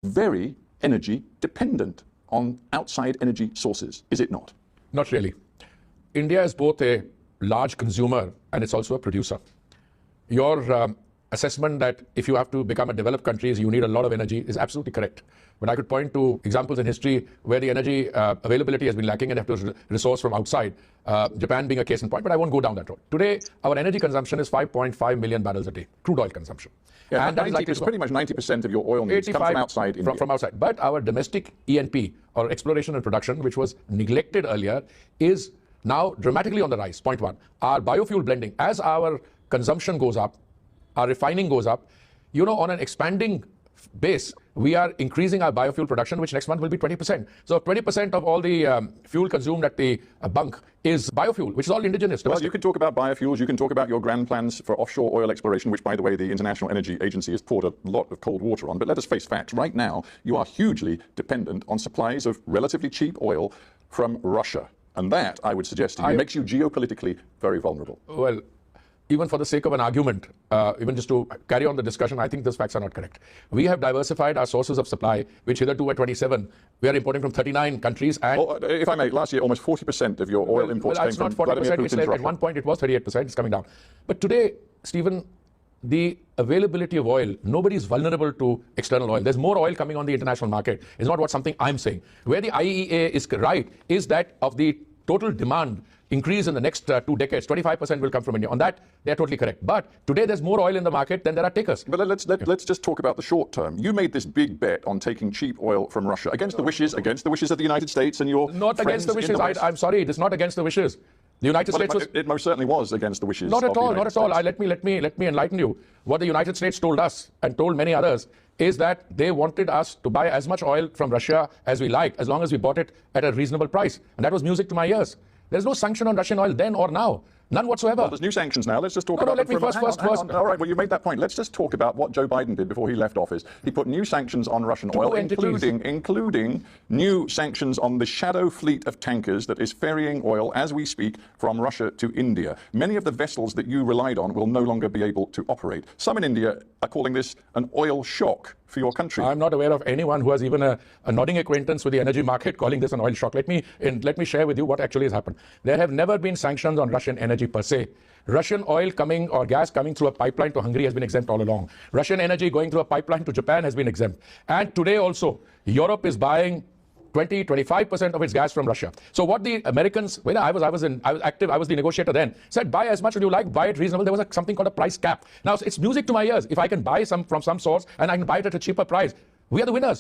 very energy dependent on outside energy sources, is it not? Not really. India is both a large consumer and it's also a producer. Your assessment that if you have to become a developed country, you need a lot of energy is absolutely correct. But I could point to examples in history where the energy availability has been lacking and have to resource from outside, Japan being a case in point, but I won't go down that road. Today, our energy consumption is 5.5 million barrels a day, crude oil consumption. Yeah, and it's pretty much 90% of your oil needs come from outside India. From outside. But our domestic E&P, or exploration and production, which was neglected earlier, is now dramatically on the rise, point one. Our biofuel blending, as our consumption goes up, our refining goes up, on an expanding base, we are increasing our biofuel production, which next month will be 20%. So 20% of all the fuel consumed at the bunk is biofuel, which is all indigenous. Well, you can talk about biofuels, you can talk about your grand plans for offshore oil exploration, which, by the way, the International Energy Agency has poured a lot of cold water on. But let us face facts. Right now, you are hugely dependent on supplies of relatively cheap oil from Russia. And that, I would suggest to you, makes you geopolitically very vulnerable. Well, even for the sake of an argument, even just to carry on the discussion, I think those facts are not correct. We have diversified our sources of supply, which hitherto were 27. We are importing from 39 countries. And if I may, last year, almost 40% of your oil imports came from Vladimir Putin's Russia. At one point, it was 38%. It's coming down. But today, Stephen, the availability of oil, nobody is vulnerable to external oil. There's more oil coming on the international market. It's not something I'm saying. Where the IEA is right is that of the total demand increase in the next 2 decades, 25% will come from India. On that, they're totally correct. But today, there's more oil in the market than there are takers. But let's just talk about the short term. You made this big bet on taking cheap oil from Russia against the wishes of the United States and your not against the wishes. I'm sorry, it is not against the wishes. The United States was. It most certainly was against the wishes. Not at all. Not at all. Let me enlighten you. What the United States told us and told many others is that they wanted us to buy as much oil from Russia as we liked, as long as we bought it at a reasonable price. And that was music to my ears. There's no sanction on Russian oil then or now. None whatsoever. Well, there's new sanctions now. Let's just talk about let me first. All right, well, you made that point. Let's just talk about what Joe Biden did before he left office. He put new sanctions on Russian oil, including new sanctions on the shadow fleet of tankers that is ferrying oil, as we speak, from Russia to India. Many of the vessels that you relied on will no longer be able to operate. Some in India are calling this an oil shock for your country. I'm not aware of anyone who has even a nodding acquaintance with the energy market calling this an oil shock. Let me share with you what actually has happened. There have never been sanctions on Russian energy per se. Russian oil coming or gas coming through a pipeline to Hungary has been exempt all along. Russian energy going through a pipeline to Japan has been exempt. And today also, Europe is buying 20-25% of its gas from Russia. So what the Americans, when I was active, I was the negotiator then, said buy as much as you like, buy it reasonable. There was something called a price cap. Now it's music to my ears. If I can buy some from some source and I can buy it at a cheaper price, we are the winners.